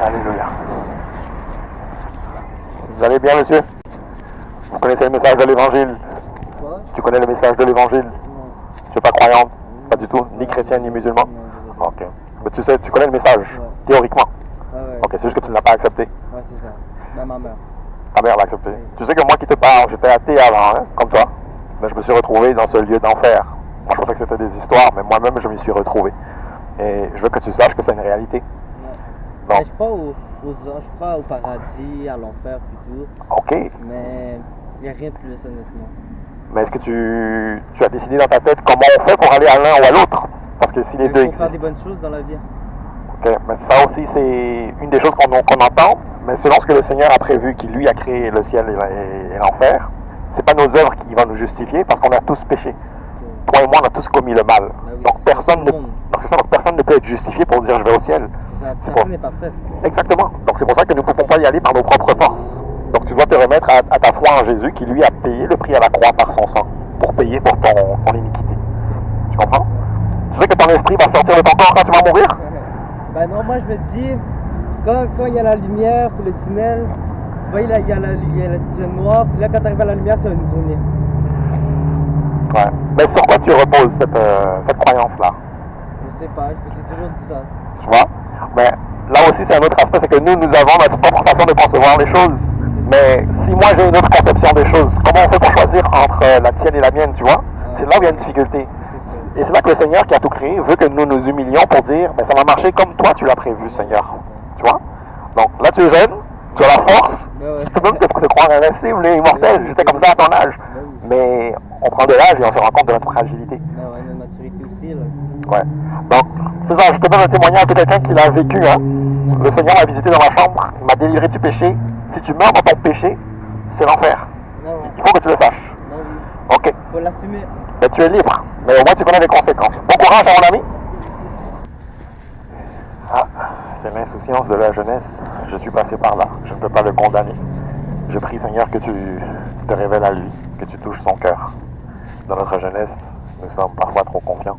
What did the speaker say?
Alléluia. Vous allez bien, monsieur? Vous connaissez le message de l'évangile? Quoi? Tu connais le message de l'évangile? Non. Tu n'es pas croyante? Pas du tout? Ni chrétien, ni musulman? Non, Ok. Mais tu sais, tu connais le message, Ouais. théoriquement. ouais. Ok, c'est juste que tu ne l'as pas accepté. Ouais, c'est ça. Ben, ma mère. Ta mère l'a accepté. Oui. Tu sais que moi qui te parle, j'étais athée avant, hein, comme toi. Mais je me suis retrouvé dans ce lieu d'enfer. Moi, je pensais que c'était des histoires, mais moi-même, je m'y suis retrouvé. Et je veux que tu saches que c'est une réalité. Ouais. Bon. Ben, je crois aux anges, je crois au paradis, à l'enfer plutôt. Ok. Mais il n'y a rien de plus honnêtement. Mais est-ce que tu as décidé dans ta tête comment on fait pour aller à l'un ou à l'autre? Parce que si les deux Il faut faire des existent. bonnes choses dans la vie. Ok, mais ça aussi, c'est une des choses qu'on entend, mais selon ce que le Seigneur a prévu, qui lui a créé le ciel et l'enfer, c'est pas nos œuvres qui vont nous justifier, parce qu'on a tous péché. Toi et moi, on a tous commis le mal. Ben oui, Donc c'est personne tout ne, le monde. donc c'est ça, donc personne ne peut être justifié pour dire je vais au ciel. C'est pour- personne n'est parfait. Exactement. Donc c'est pour ça que nous ne pouvons pas y aller par nos propres forces. Donc tu dois te remettre à ta foi en Jésus, qui lui a payé le prix à la croix par son sang, pour payer pour ton iniquité. Tu comprends? Tu sais que ton esprit va sortir de ton corps quand tu vas mourir? Ben non, moi je me dis, quand il y a la lumière puis le tunnel, tu vois, il y a le tunnel noir, puis là quand tu arrives à la lumière, tu as un nouveau-né. Ouais. Mais sur quoi tu reposes cette croyance-là? Je sais pas, je me suis toujours dit ça. Tu vois? Mais là aussi, c'est un autre aspect, c'est que nous avons notre propre façon de concevoir les choses. Mais si moi j'ai une autre conception des choses, comment on fait pour choisir entre la tienne et la mienne, tu vois? C'est là où il y a une difficulté. C'est ça. Et c'est là que le Seigneur qui a tout créé veut que nous nous humilions pour dire, ben ça va marcher comme toi tu l'as prévu, Seigneur. Tu vois? Donc là, tu es jeune, tu as la force, Ben ouais. tu peux même te croire invincible et immortel. J'étais comme ça à ton âge. Ben oui. Mais on prend de l'âge et on se rend compte de notre fragilité. Ben ouais, notre maturité aussi, là. Ouais. Donc, c'est ça, je te donne un témoignage de quelqu'un qui l'a vécu, hein. Le Seigneur m'a visité dans ma chambre, il m'a délivré du péché. Si tu meurs dans ton péché, c'est l'enfer. Ben ouais. Il faut que tu le saches. Ben oui. Ok. Faut l'assumer. Mais tu es libre. Mais au moins tu connais les conséquences. Bon courage à mon ami. Ah, c'est l'insouciance de la jeunesse. Je suis passé par là. Je ne peux pas le condamner. Je prie, Seigneur, que tu te révèles à lui, que tu touches son cœur. Dans notre jeunesse, nous sommes parfois trop confiants.